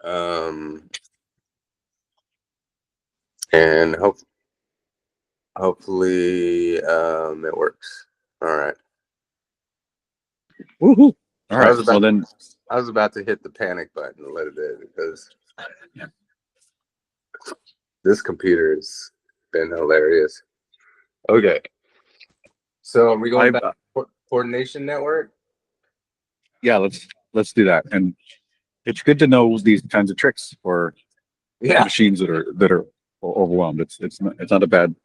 And hopefully it works. All right. Woohoo! All right. Well then, I was about to hit the panic button a little bit because this computer has been hilarious. Okay. So are we going back to coordination network? Yeah, let's do that. And it's good to know these kinds of tricks for machines that are overwhelmed. It's not a bad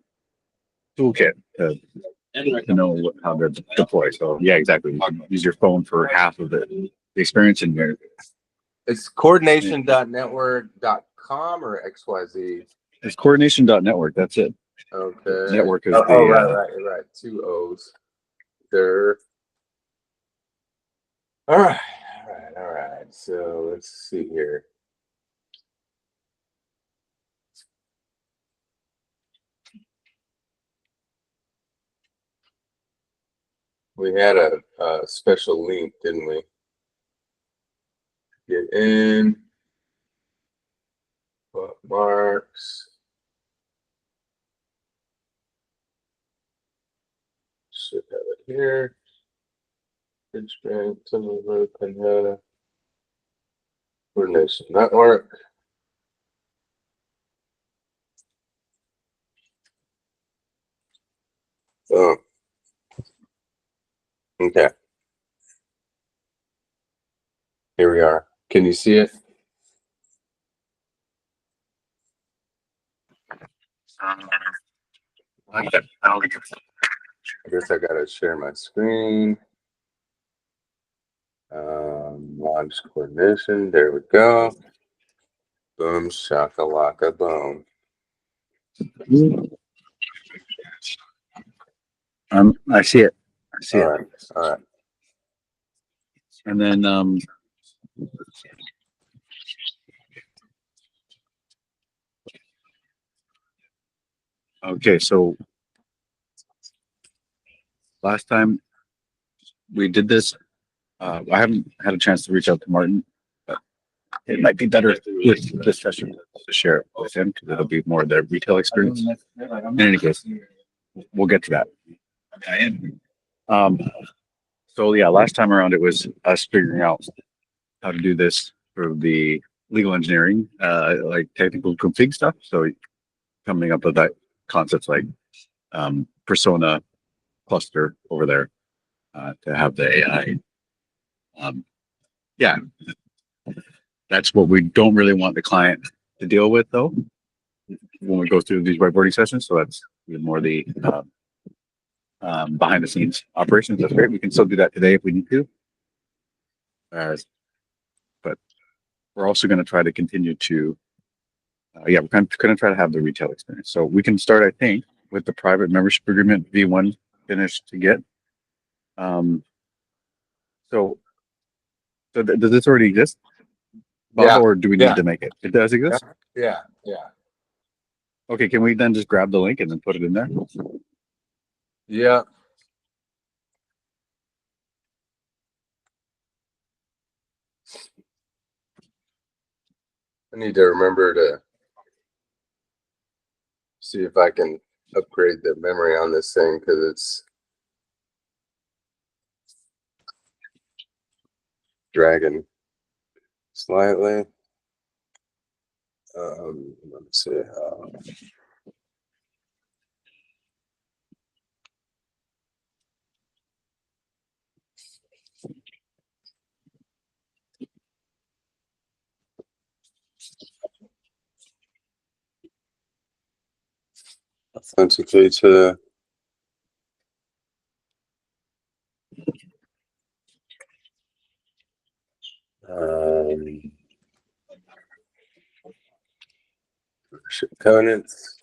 toolkit to know how to deploy. So yeah, exactly. You can use your phone for half of the experience in here. It's coordination.network.com or XYZ. It's coordination.network. That's it. Okay. Network is right. 2 O's. There. All right. So let's see here. We had a special link, didn't we? Get in. Bookmarks. Should have it here. Coordination network. Oh. Okay. Here we are. Can you see it? I guess I gotta share my screen. Launch coordination. There we go. Boom, shakalaka, boom. I see it. I see All it. right. All right. And then okay, so last time we did this, I haven't had a chance to reach out to Martin, but it might be better with this session to share it with him because it'll be more of their retail experience. In any case, we'll get to that. So yeah, last time around it was us figuring out how to do this for the legal engineering, like technical config stuff. So coming up with that concepts like persona cluster over there to have the AI. Yeah, that's what we don't really want the client to deal with though when we go through these whiteboarding sessions. So that's more the behind the scenes operations. That's great. We can still do that today if we need to. But we're also going to try to continue to, we're going to try to have the retail experience. So we can start, I think, with the private membership agreement V1 finished to get. So does this already exist, Bob, or do we need to make it? It does exist? Yeah. Okay, can we then just grab the link and then put it in there? Yeah. I need to remember to see if I can upgrade the memory on this thing because it's dragging slightly. Let me see. Authenticate to components.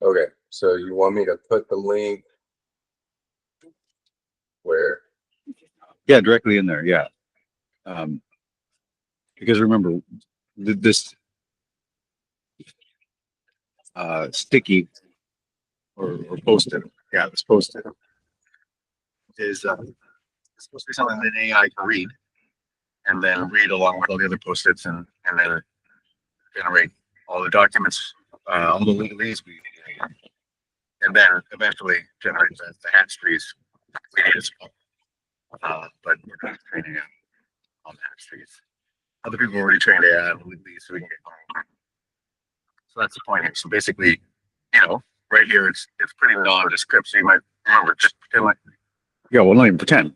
Okay, so you want me to put the link where? Yeah, directly in there. Yeah. Because remember, this sticky or post-it, yeah, this post-it is it's supposed to be something that AI can read, and then read along with all the other post-its, and then generate all the documents, all the legalese we need, and then eventually generate the hatch trees we need as well. But we're not training it on the hatch trees. Other people already trained AI on the legalese, so we can get going. So that's the point here. So basically, right here it's pretty nondescript. So you might remember, just pretend like, yeah, well, not even pretend.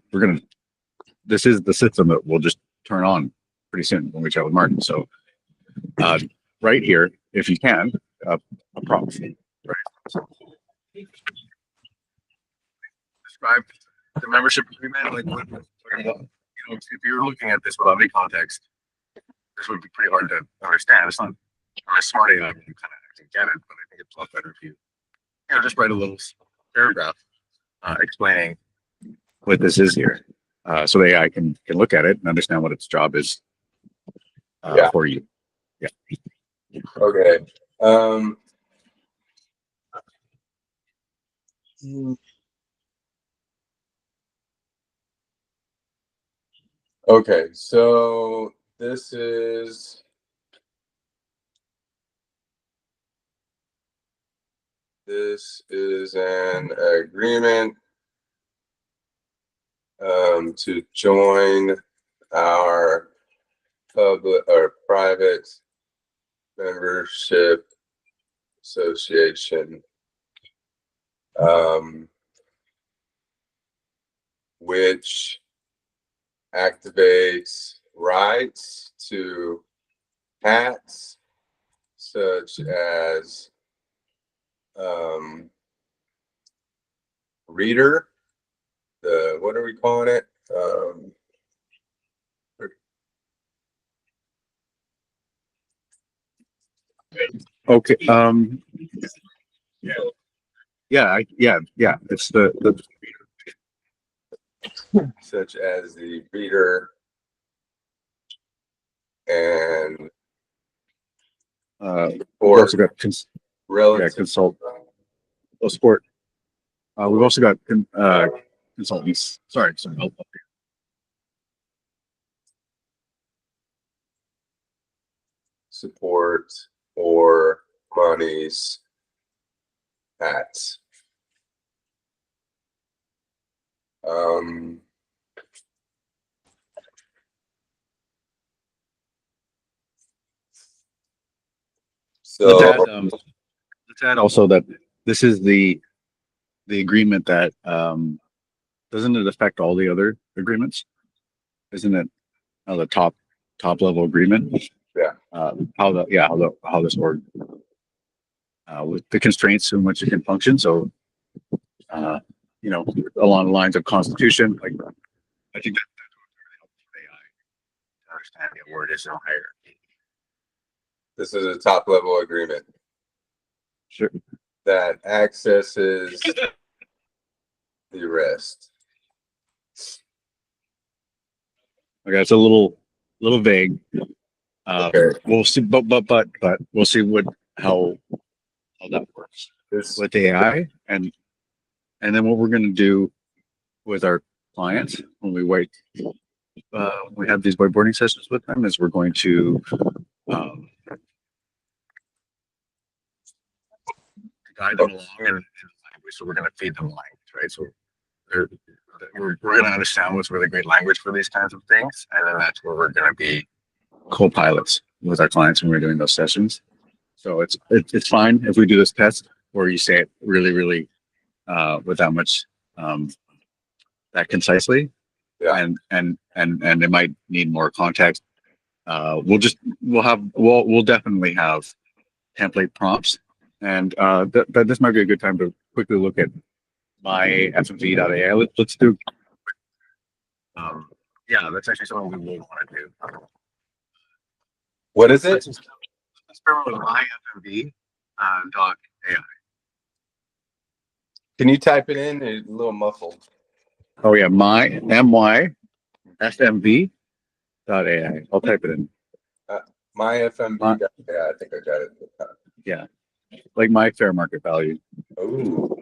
This is the system that we'll just turn on pretty soon when we chat with Martin. So right here, if you can, a prompt, right? So, describe the membership agreement, like if you're looking at this without any context, this would be pretty hard to understand. It's not, I'm a smart AI, you kind of can get it, but I think it's a lot better if you just write a little paragraph explaining what this is here, so the AI can look at it and understand what its job is for you. Yeah. Okay. Okay, so this is an agreement to join our public or private membership association, which activates rights to hats such as reader, what are we calling it? Okay. Yeah. It's the such as the reader and we've also got relative consult support. We've also got consultants. Sorry. support or monies hats. So let's add also that this is the agreement that doesn't it affect all the other agreements? Isn't it the top level agreement? Yeah. How this org with the constraints in which it can function. So along the lines of constitution, like I think that really helps AI to understand the word is no hierarchy. This is a top level agreement. Sure. That accesses the rest. Okay, it's a little vague. Okay. We'll see, but we'll see how that works with AI, and then what we're going to do with our clients when we have these whiteboarding sessions with them is we're going to guide them along in language. So we're going to feed them language, right? So we're going to understand what's really great language for these kinds of things, and then that's where we're going to be co-pilots with our clients when we're doing those sessions. So it's fine if we do this test where you say it really, really with that much that concisely, and it might need more context. We'll definitely have template prompts, and this might be a good time to quickly look at myfmv.ai. Let's do. That's actually something we will want to do. What is it? Let's start with myfmv.ai. Can you type it in? It's a little muffled. Oh yeah, myfmv.ai. I'll type it in. myfmv.ai. I think I got it. Yeah, like my fair market value. Oh.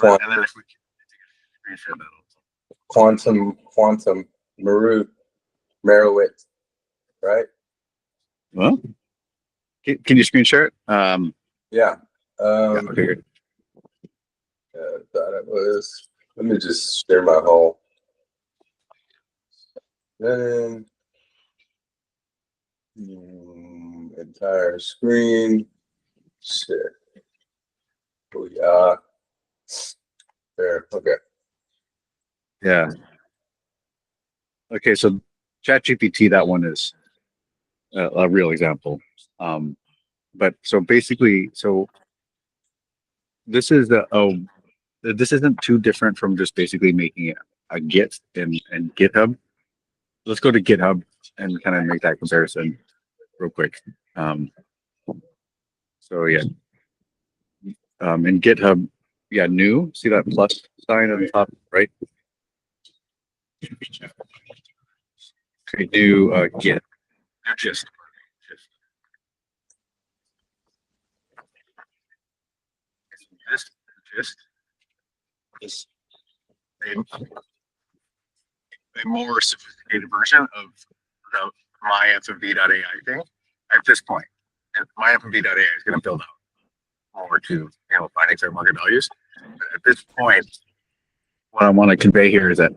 So and then if we can screen share that also. Quantum Merowitz, right? Well, can you screen share it? Yeah. Yeah, okay, good. Thought it was. Let me just share my whole. Then entire screen. Share. Oh yeah. There. Okay. Yeah. Okay, so ChatGPT, that one is a real example. But so basically, so this is this isn't too different from just basically making a Git and GitHub. Let's go to GitHub and kind of make that comparison real quick. So yeah, in GitHub, yeah, new. See that plus sign at the top, right? Okay, new Git. Just just is a more sophisticated version of the myfmv.ai thing at this point. And myfmv.ai is going to build out more to finding fair market values. But at this point, what I want to convey here is that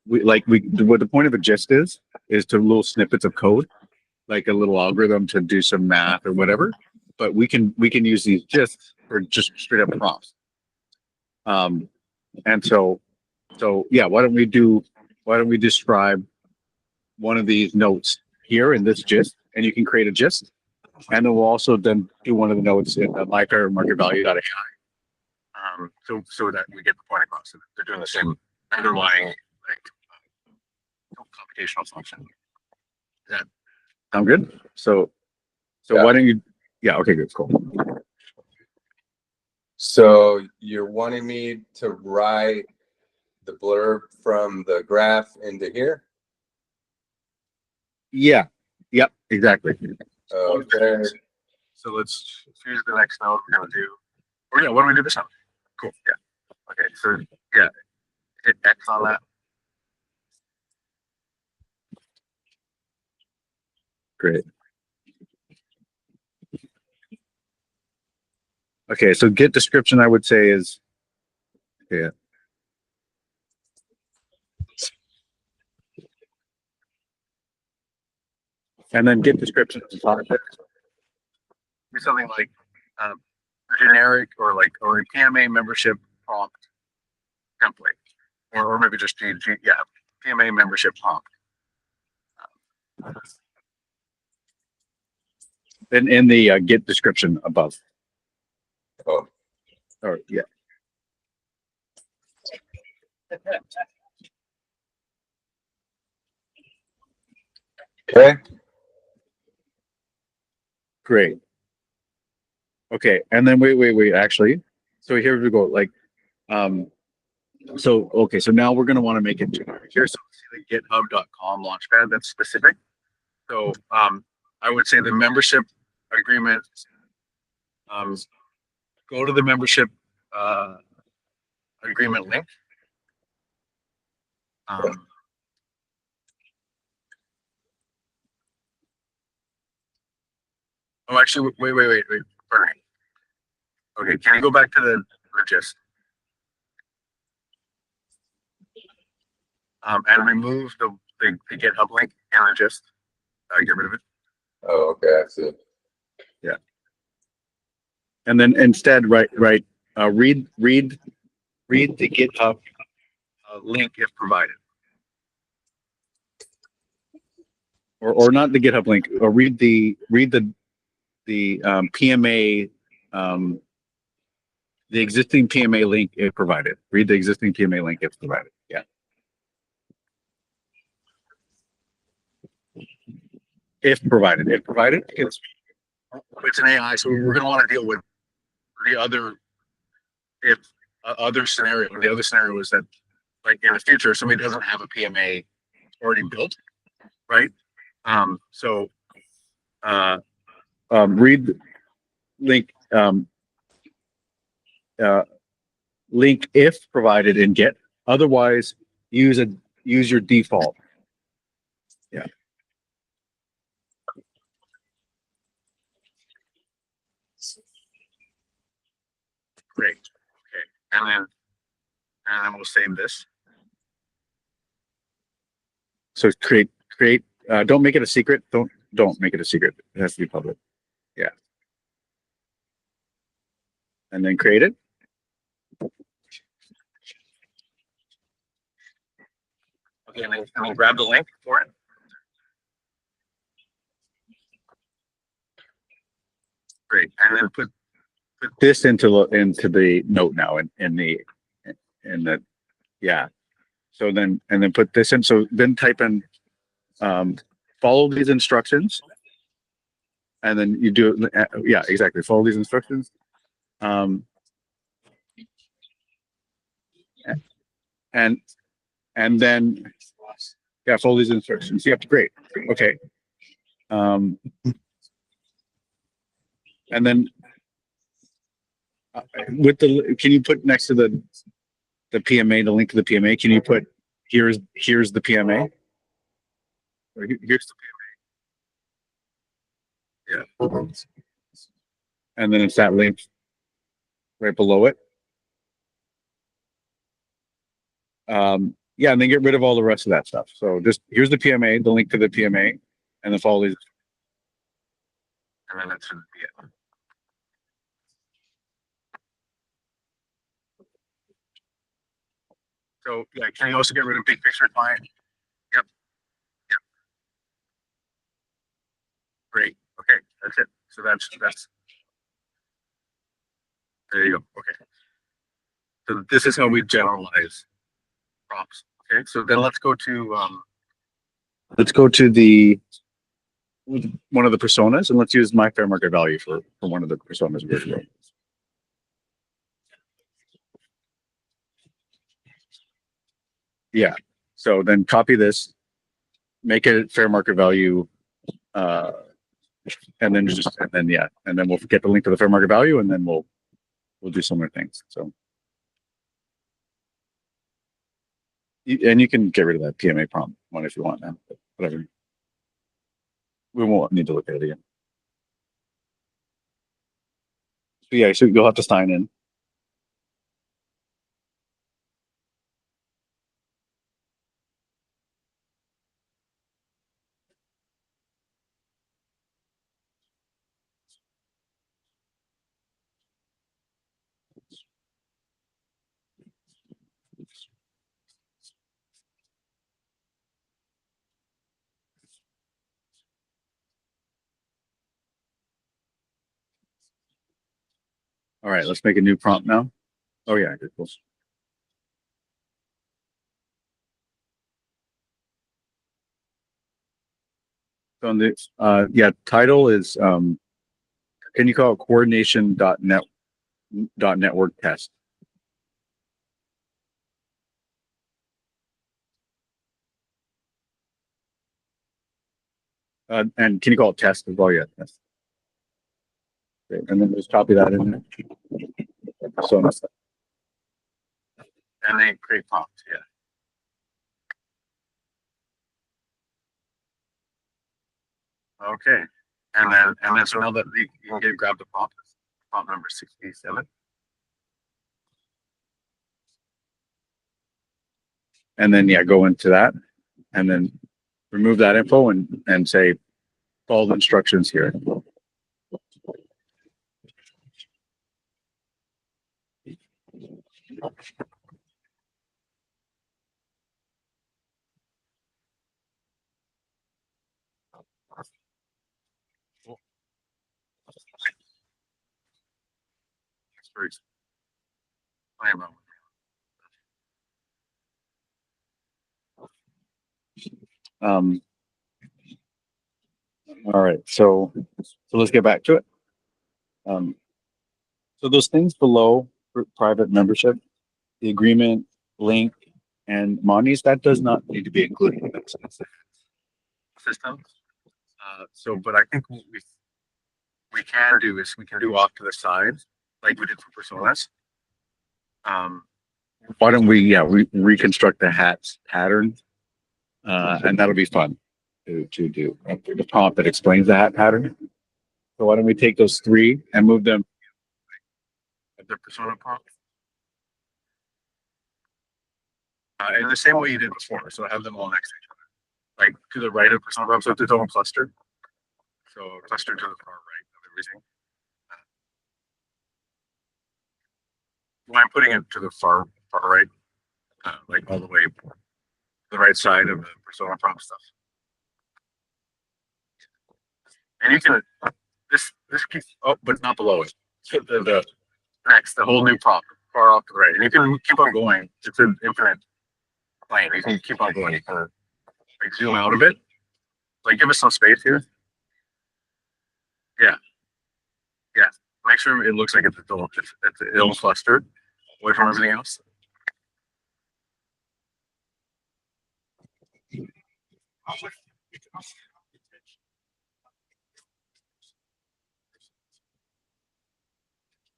what the point of a gist is to little snippets of code, like a little algorithm to do some math or whatever. But we can use these gists for just straight up prompts. And so yeah, why don't we describe one of these notes here in this gist, and you can create a gist, and then we'll also then do one of the notes in the myfairmarketvalue.ai. So that we get the point across. So they're doing the same underlying computational function. Does that sound good? So Yeah. Why don't you? Yeah. Okay. Good. Cool. So you're wanting me to write the blurb from the graph into here? Yeah. Yep. Exactly. Okay. So let's choose the next node we're gonna do. Or yeah, why don't we do this node? Cool. Yeah. Okay. So yeah, hit X on that. Great. Okay, so Git description I would say is yeah. And then Git description is context. Be something like generic or a PMA membership prompt template, or maybe just PMA membership prompt. Then in the Git description above. Oh. Or yeah. Okay. Great. Okay, and then wait. Actually, so here we go. Like, so okay, so now we're gonna want to make it generic here. So see the GitHub.com Launchpad that's specific. So I would say the membership agreement. Go to the membership agreement link. Oh, actually, wait. Pardon me. Okay, can you go back to the gist and remove the GitHub link and the gist? Get rid of it. Oh, okay. I see. Yeah. And then instead, read the GitHub link if provided, or not the GitHub link, or read the PMA. The existing PMA link if provided. Read the existing PMA link if provided. Yeah. If provided. It's an AI, so we're going to want to deal with the other other scenario. The other scenario is that, like in the future, somebody doesn't have a PMA already built, right? Read link. link if provided in Git. Otherwise, use your default. Yeah. Great. Okay. And then we'll save this. So create. Don't make it a secret. Don't make it a secret. It has to be public. Yeah. And then create it. Okay, and then grab the link for it. Great. And then put this into the note now in the yeah. So then put this in. So then type in follow these instructions. And then you do yeah, exactly. Follow these instructions. And then yeah, follow these instructions. You have to great. Okay. And then with can you put next to the PMA, the link to the PMA, can you put here's the PMA? Or here's the PMA. Yeah. And then it's that link right below it. Yeah, and then get rid of all the rest of that stuff. So just here's the PMA, the link to the PMA, and then follow these. And then that's it. So yeah, can you also get rid of big picture client? Yep. Yep. Great. Okay, that's it. So that's there you go. Okay. So this is how we generalize prompts. Okay. So then let's go to the one of the personas, and let's use my fair market value for one of the personas. Yeah. So then copy this, make it fair market value, and then we'll get the link to the fair market value, and then we'll do similar things. So, and you can get rid of that PMA prompt one if you want, man. But whatever. We won't need to look at it again. So yeah, so you'll have to sign in. All right, let's make a new prompt now. Oh yeah, good, cool. So on the title is can you call it coordination.network test? And can you call it test as well? Yeah, test. Great. And then just copy that in there. So and then create prompt. Yeah. Okay. And then so now that you can grab the prompt number 67. And then yeah, go into that and then remove that info and say follow the instructions here. Um, all right, so let's get back to it. So those things below private membership, the agreement, link, and monies, that does not need to be included in the system. So, but I think what we can do is we can do off to the side, like we did for personas. Why don't we, yeah, reconstruct the hats pattern, and that'll be fun to do. The prompt that explains the hat pattern. So why don't we take those three and move them at the persona prompt in the same way you did before. So have them all next to each other, like to the right of persona prompt. So it's its own cluster. So cluster to the far right of everything. Well, I'm putting it to the far right, like all the way to the right side of the persona prompt stuff. And you can this keeps but not below it. So the next, the whole new prompt far off to the right, and you can keep on going. It's an infinite plane. You can keep on going. You can like zoom out a bit. Like give us some space here. Yeah, yeah. Make sure it looks like it's its own cluster away from everything else.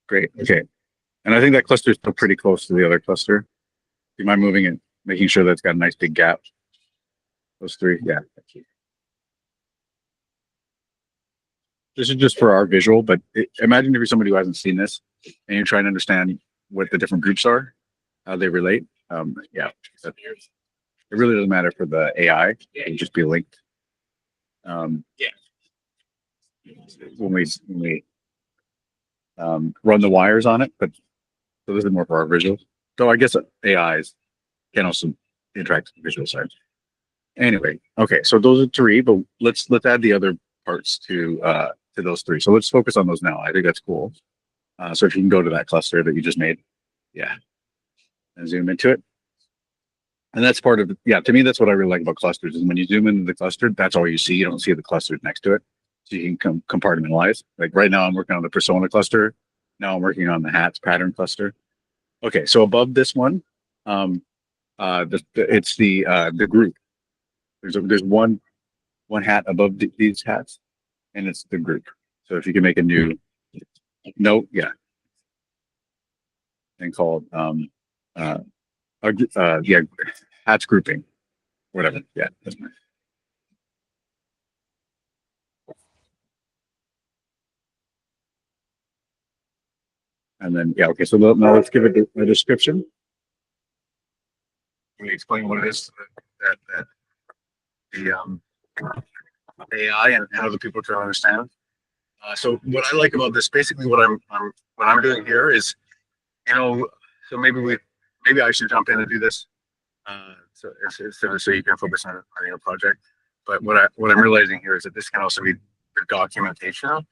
Great. Okay. And I think that cluster is still pretty close to the other cluster. Do you mind moving it, making sure that it's got a nice big gap? Those three. Yeah. This is just for our visual, but imagine if you're somebody who hasn't seen this and you're trying to understand what the different groups are, how they relate. Yeah. It really doesn't matter for the AI. It would just be linked. Yeah. When we run the wires on it, but so this is more for our visuals. So I guess AIs can also interact with the visual side. Anyway, okay, so those are three, but let's add the other parts to those three. So let's focus on those now. I think that's cool. So if you can go to that cluster that you just made, yeah, and zoom into it. And that's part of, yeah, to me, that's what I really like about clusters is when you zoom into the cluster, that's all you see. You don't see the clusters next to it. So you can compartmentalize. Like right now I'm working on the persona cluster. Now I'm working on the hats pattern cluster. Okay, so above this one, it's the group. There's one hat above these hats, and it's the group. So if you can make a new note, yeah, and called yeah, hats grouping, whatever. Yeah, that's nice. And then yeah, okay. So now let's give it a description. Can we explain what it is that the AI and other people try to understand? So what I like about this, basically, what I'm doing here is, you know, so maybe I should jump in and do this, so you can focus on your project. But what I'm realizing here is that this can also be the documentation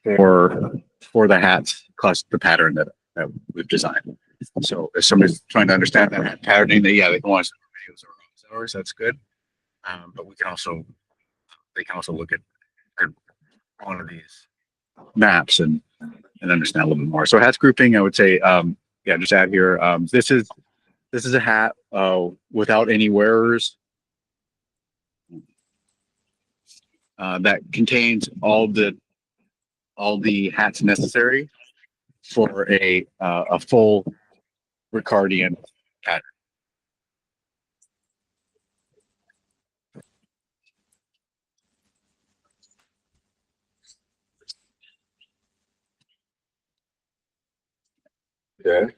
for the hats plus the pattern that we've designed. So if somebody's trying to understand that patterning, they can watch videos or office hours. That's good. But they can also look at one of these maps and understand a little bit more. So hats grouping, I would say, yeah, just add here. This is a hat without any wearers that contains all the hats necessary for a full Ricardian pattern. Okay.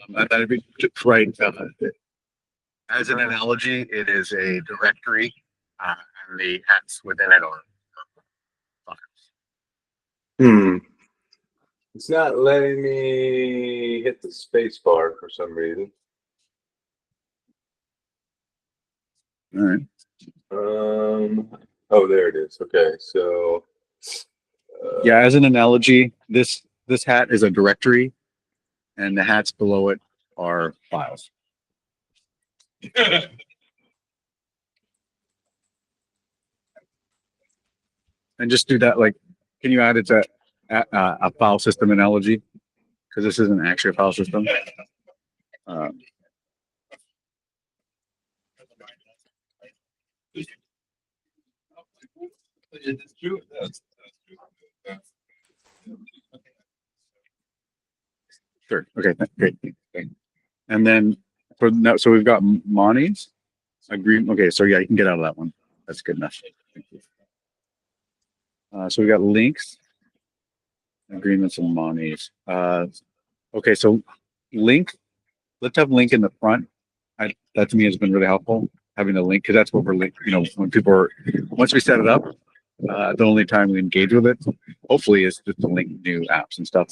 And that'd be right. As an analogy, it is a directory, and the hats within it are files. It's not letting me hit the space bar for some reason. All right. Oh, there it is. Okay, so yeah, as an analogy, this hat is a directory, and the hats below it are files. And just do that. Like, can you add it to a file system analogy? Because this isn't actually a file system. Sure. Okay. Great. Okay. And then for now, so we've got Monty's agreement. Okay. So yeah, you can get out of that one. That's good enough. Thank you. So we got links, agreements, and Monty's. Okay. So link. Let's have link in the front. That to me has been really helpful having the link because that's what we're when people are once we set it up, the only time we engage with it, hopefully, is just to link new apps and stuff.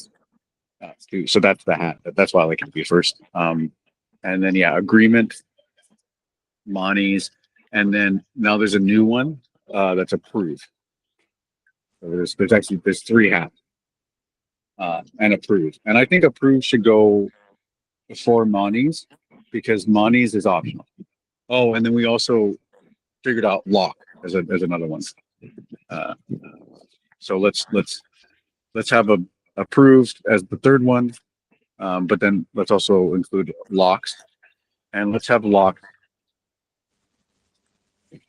So that's the hat. That's why I like it to be first. And then yeah, agreement, Monty's, and then now there's a new one that's approved. So there's three hats and approved, and I think approved should go before Monty's because Monty's is optional. Oh, and then we also figured out lock as another one. Uh, so let's have a approved as the third one, but then let's also include locks, and let's have lock.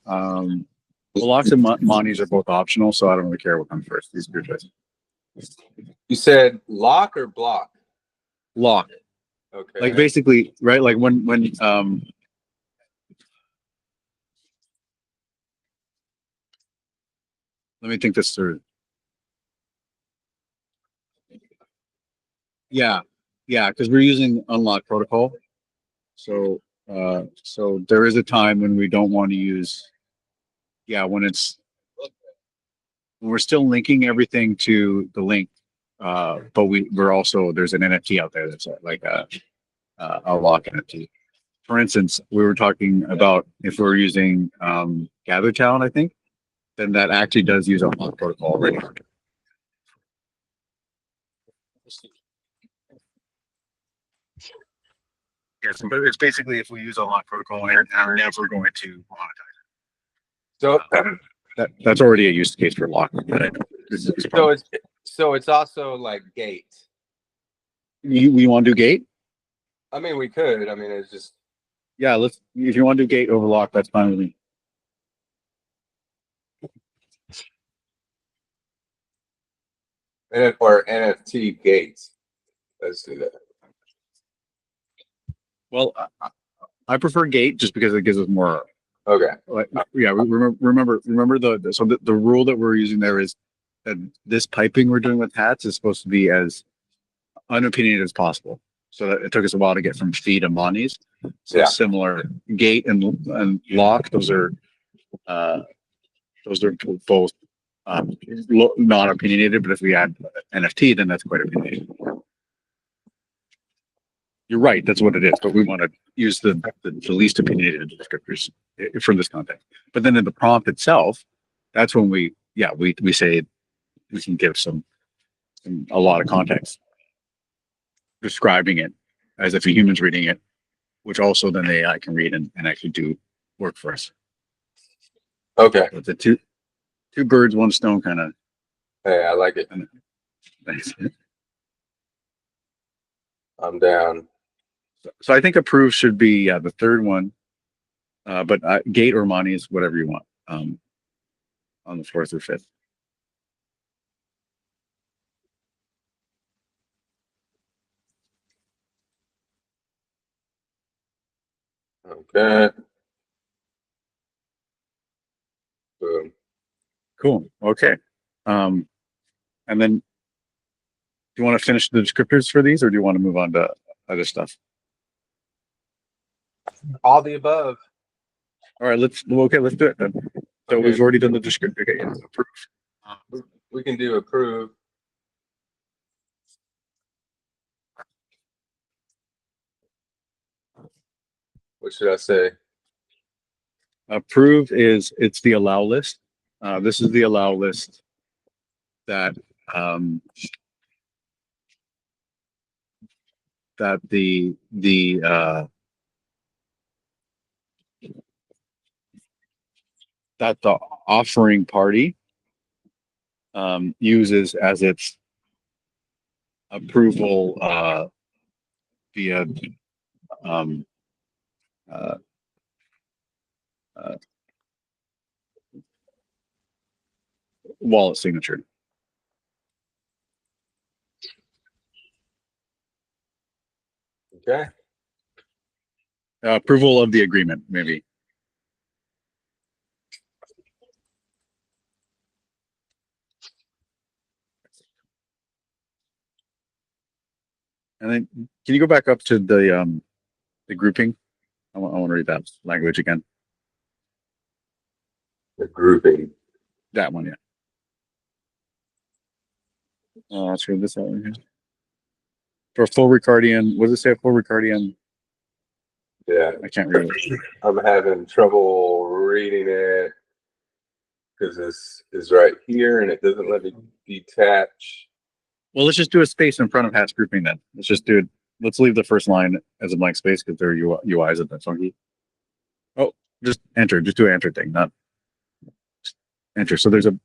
Locks and Monty's are both optional, so I don't really care what comes first. These are your choices. You said lock or block? Lock. Okay. Like basically, right? Like when let me think this through. Yeah, because we're using unlock protocol. So so there is a time when we don't want to use when we're still linking everything to the link. But we're also there's an NFT out there that's like a lock NFT. For instance, we were talking about if we're using GatherTown, I think, then that actually does use unlock protocol already. Yes, but it's basically if we use unlock protocol, we're never going to monetize. So that's already a use case for lock. So it's also like gate. We want to do gate? I mean, we could. I mean, it's just let's. If you want to do gate over lock, that's fine with me. or NFT gates. Let's do that. Well, I prefer gate just because it gives us more. Okay. Remember the rule that we're using there is that this piping we're doing with hats is supposed to be as unopinionated as possible. So that it took us a while to get from fee to Monty's. So similar gate and lock, those are both not opinionated. But if we add NFT, then that's quite opinionated. You're right. That's what it is. But we want to use the least opinionated descriptors from this context. But then in the prompt itself, that's when we say we can give a lot of context, describing it as if a human's reading it, which also then the AI can read and actually do work for us. Okay. So it's a two birds, one stone kind of. Hey, I like it. Thanks. I'm down. So I think approved should be the third one, but gate or Monty is whatever you want on the fourth or fifth. Okay. Boom. Cool. Okay. And then do you want to finish the descriptors for these or do you want to move on to other stuff? All the above. All right, let's do it then. So we've already done the descriptor. Okay, approve. We can do approve. What should I say? Approve it's the allow list. This is the allow list that that the offering party uses as its approval via wallet signature. Okay. Approval of the agreement, maybe. And then can you go back up to the grouping? I want to read that language again. The grouping. That one, yeah. Let's read this out right here. For full Ricardian, what does it say? Full Ricardian. Yeah. I can't read it. I'm having trouble reading it because this is right here and it doesn't let me detach. Well, let's just do a space in front of hats grouping then. Let's just do it. Let's leave the first line as a blank space because their UIs are funky. Oh, just enter. Just do an enter thing, not enter. So there's a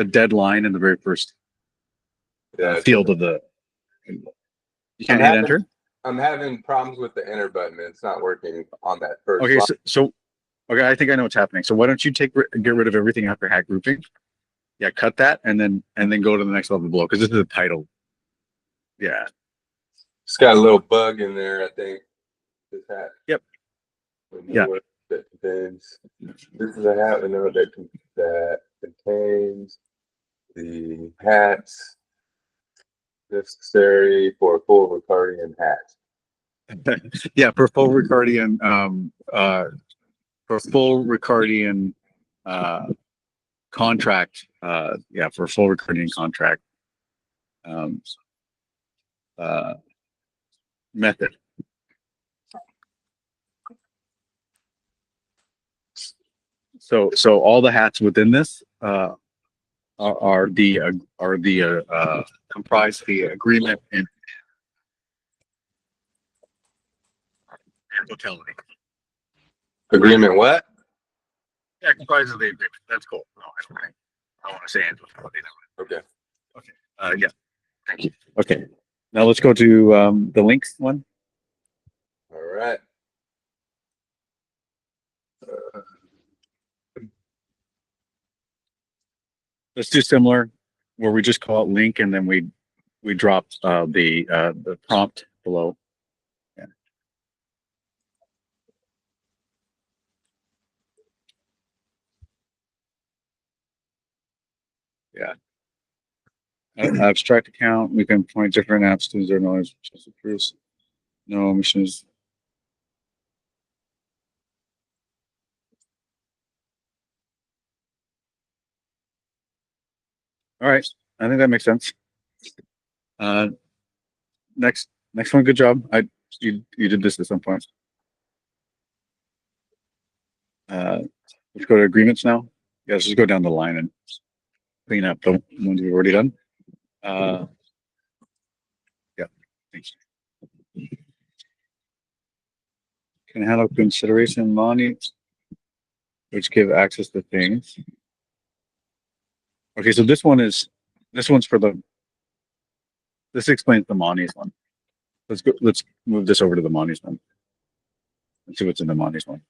dead line in the very first field of the. You can't hit enter. I'm having problems with the enter button. It's not working on that first. Okay, so okay, I think I know what's happening. So why don't you get rid of everything after hat grouping? Yeah, cut that and then go to the next level below because this is a title. Yeah, it's got a little bug in there, I think. This hat. Yep. Yeah. That contains. This is a hat we know that contains the hats necessary for a full Ricardian hat. Yeah, for full Ricardian, contract, yeah, for full Ricardian contract, method. So all the hats within this are comprise the agreement and totality. Agreement what? Yeah, comprises the agreement. That's cool. No, I want to say totality. Okay. Okay. Yeah. Thank you. Okay. Now let's go to the links one. All right. Let's do similar, where we just call it link and then we drop the prompt below. Yeah. Yeah. Abstract account. We can point different apps to zero knowledge. No missions. All right. I think that makes sense. Next one. Good job. You did this at some point. Let's go to agreements now. Yeah, let's just go down the line and clean up the ones we've already done. Yeah. Thanks. Can handle consideration money, which give access to things. Okay, so this one's for this explains the Monies one. Let's move this over to the Monies one. Let's see what's in the Monies one.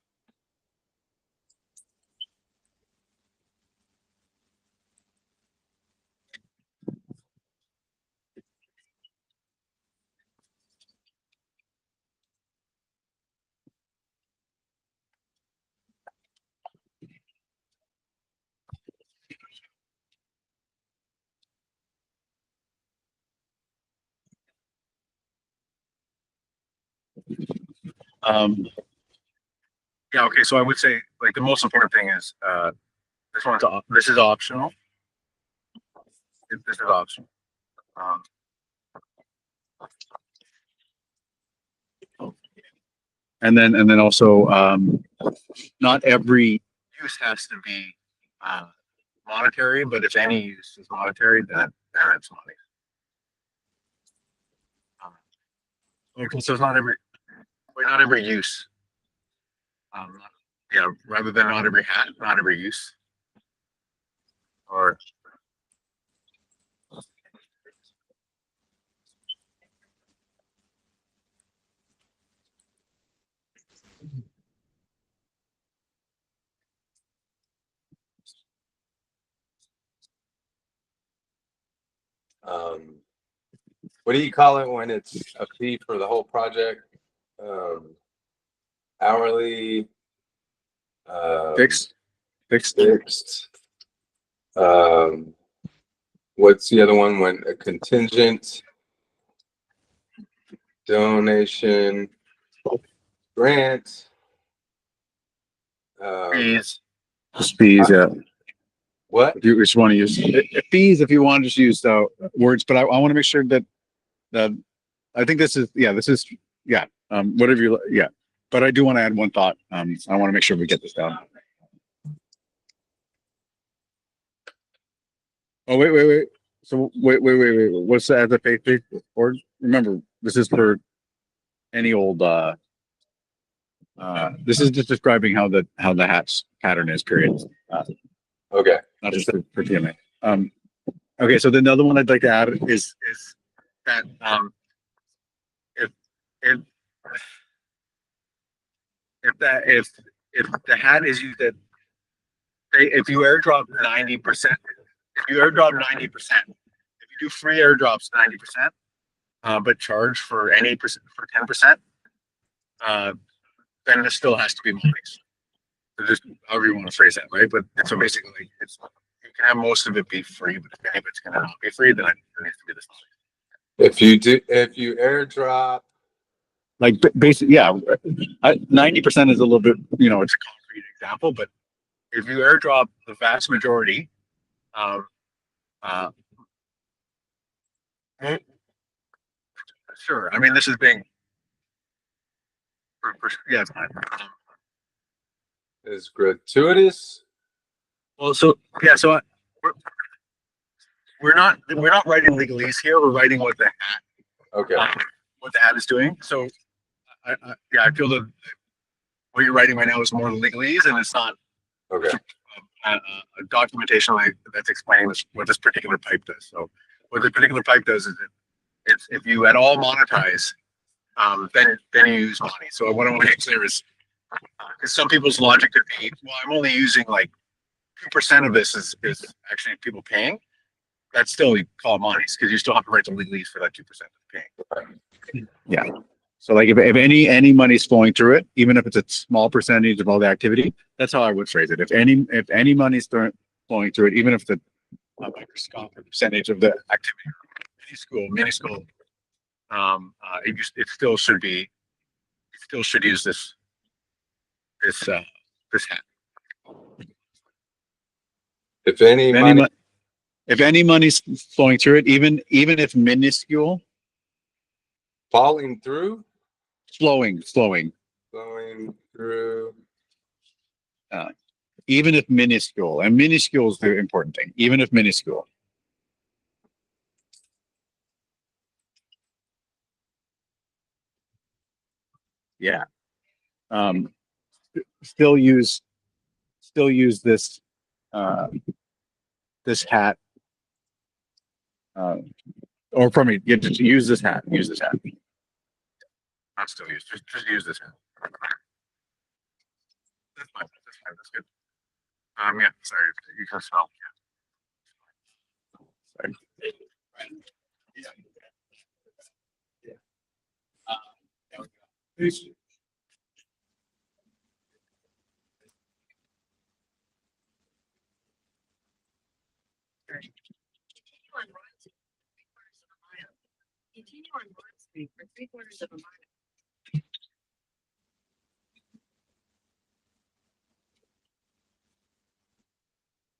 Yeah, okay, so I would say like the most important thing is this is optional. This is optional. And then also not every use has to be monetary, but if any use is monetary, then it's money. Okay, so it's not every use. Yeah, rather than not every hat, not every use. Or Um, what do you call it when it's a fee for the whole project? Hourly, Fixed. fixed. What's the other one? When a contingent, donation, grant, Fees. Just fees, yeah. what? If you just want to use fees, if you want to just use words, but I want to make sure that I think this is whatever you But I do want to add one thought. I want to make sure we get this down. Oh wait. So wait. What's the as a faith or remember this is for any old this is just describing how the hatch pattern is, period. Okay. Not just for TMA. Okay, so then the other one I'd like to add is that if if if the hat is used at if you airdrop 90%, if you airdrop 90%, if you do free airdrops 90%, but charge for any percent for 10%, then it still has to be monies. So just however you want to phrase that, right? But so basically, it's you can have most of it be free, but if any of it's gonna not be free, then it needs to be this. If you airdrop, Like basically, yeah, 90% is a little bit, it's a concrete example, but if you airdrop the vast majority, uh, sure. I mean, this is being, yeah, it's fine. is gratuitous. Well, so yeah, so we're not writing legalese here. We're writing what the hat, Okay. What the hat is doing. So, I feel that what you're writing right now is more legalese, and it's not Okay. a documentation that's explaining what this particular pipe does. So, what this particular pipe does is it's if you at all monetize, then you use money. So what I want to make clear is, because some people's logic could be, well, I'm only using like 2% of this is actually people paying. That's still you call it monies because you still have to write the legalese for that 2% of paying. Yeah. So like if any money's flowing through it, even if it's a small percentage of all the activity, that's how I would phrase it. If any money's flowing through it, even if it's a microscopic percentage of the activity, minuscule, it still should use this hat. If any money's flowing through it, even if minuscule, falling through, flowing through, even if minuscule, and minuscule is the important thing, even if minuscule. Yeah. Still use this this hat, or from me, just use this hat. Not still use, just use this hat. That's fine. That's good. Yeah. Sorry, you can smell. Yeah. Sorry. Yeah. Continue on Broad Street for 3/4 of a mile.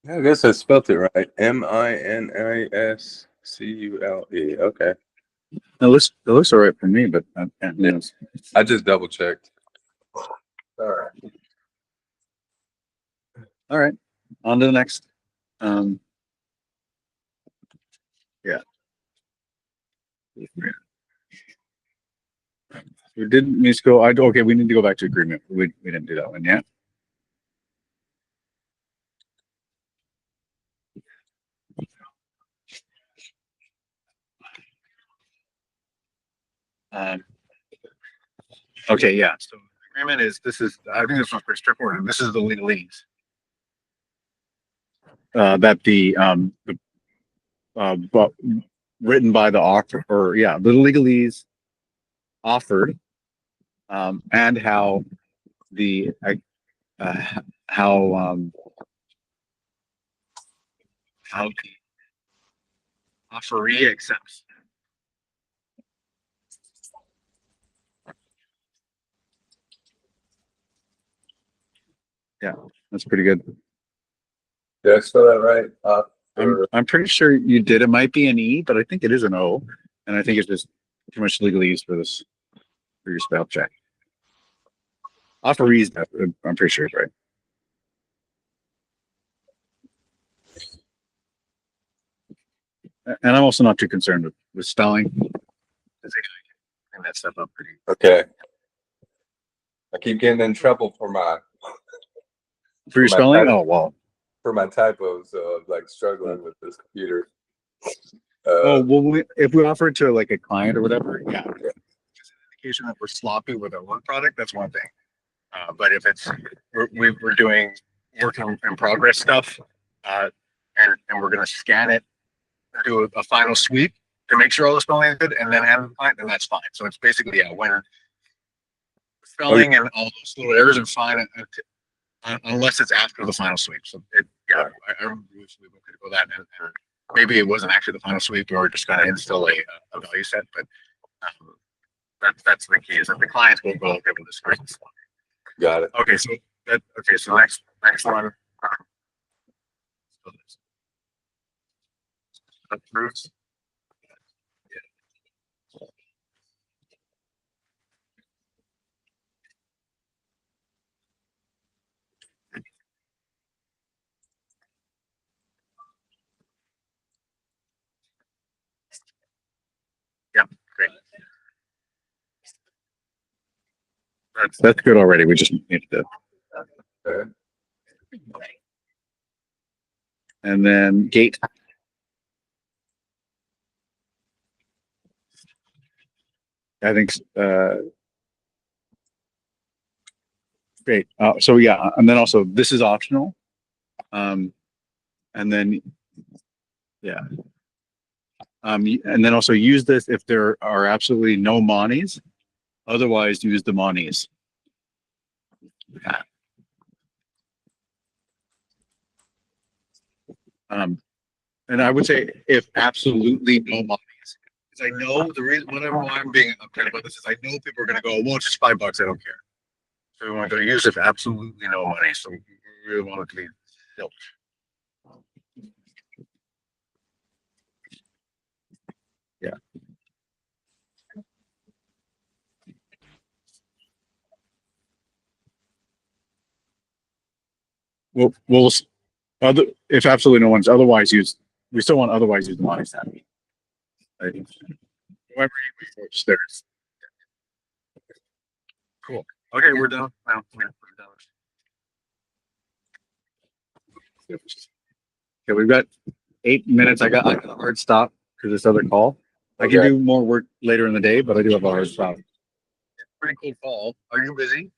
I guess I spelled it right. MINISCULE. Okay. It looks all right for me, but I just double checked. All right. All right. On to the next. Yeah. We didn't miss go. Okay. We need to go back to agreement. We didn't do that one yet. Okay. Yeah. So agreement is I think this one's pretty straightforward. This is the legalese. That but written by the author, or yeah, the legalese offered, and how the how the offeree accepts. Yeah, that's pretty good. Did I spell that right? I'm pretty sure you did. It might be an E, but I think it is an O, and I think it's just too much legalese for this for your spell check. Offerees, I'm pretty sure it's right. And I'm also not too concerned with spelling. And that stuff up pretty. Okay. I keep getting in trouble for your spelling. Oh well. For my typos, so I'm like struggling with this computer. Well, if we offer it to like a client or whatever, yeah, it's an indication that we're sloppy with our work product. That's one thing. But if it's we're doing work in progress stuff, and we're gonna scan it, do a final sweep to make sure all the spelling is good, and then hand it to the client, then that's fine. So it's basically when spelling and all those little errors are fine, unless it's after the final sweep. So I remember we could go that, and maybe it wasn't actually the final sweep, or just kind of instill a value set. But that's the key, is that the clients won't go, okay, well, this person's sloppy. Got it. Okay, so next one. Approves. Yeah, great. That's good already. We just need to. Okay. And then gate. I think great. So yeah, and then also this is optional. And then yeah. And then also use this if there are absolutely no monies. Otherwise, use the monies. Yeah. And I would say if absolutely no monies, because I know the reason why I'm being upset about this is I know people are going to go, well, it's just $5. I don't care. So we want to use if absolutely no money. So we really want it to be built. Yeah. We'll if absolutely no one's otherwise used, we still want otherwise use the money tab. Right? However you there's cool. Okay, we're done. Now we're done. Okay, we've got 8 minutes. I got a hard stop because this other call. I can do more work later in the day, but I do have a hard stop. Pretty cool call. Are you busy?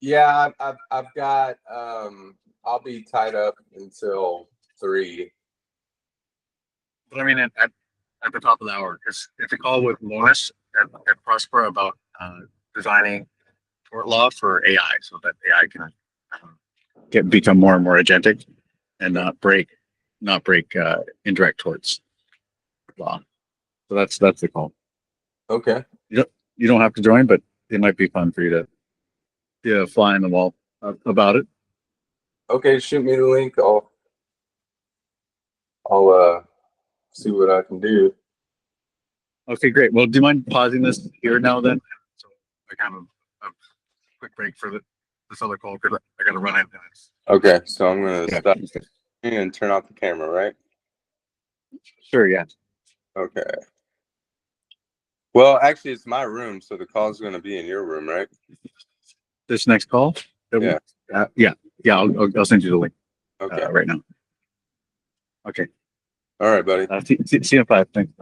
Yeah, I've got I'll be tied up until 3. But I mean, at the top of the hour, because it's a call with Lois at Prospera about designing tort law for AI, so that AI can become more and more agentic and not break indirect torts law. So that's the call. Okay. You don't have to join, but it might be fun for you to fly in the wall about it. Okay, shoot me the link. I'll see what I can do. Okay, great. Well, do you mind pausing this here now then? So I kind of a quick break for this other call because I got to run in minutes. Okay, so I'm gonna stop and turn off the camera, right? Sure. Yeah. Okay. Well, actually, it's my room, so the call's gonna be in your room, right? This next call. Yeah. Yeah. I'll send you the link. Okay. Right now. Okay. All right, buddy. See you in 5. Thanks.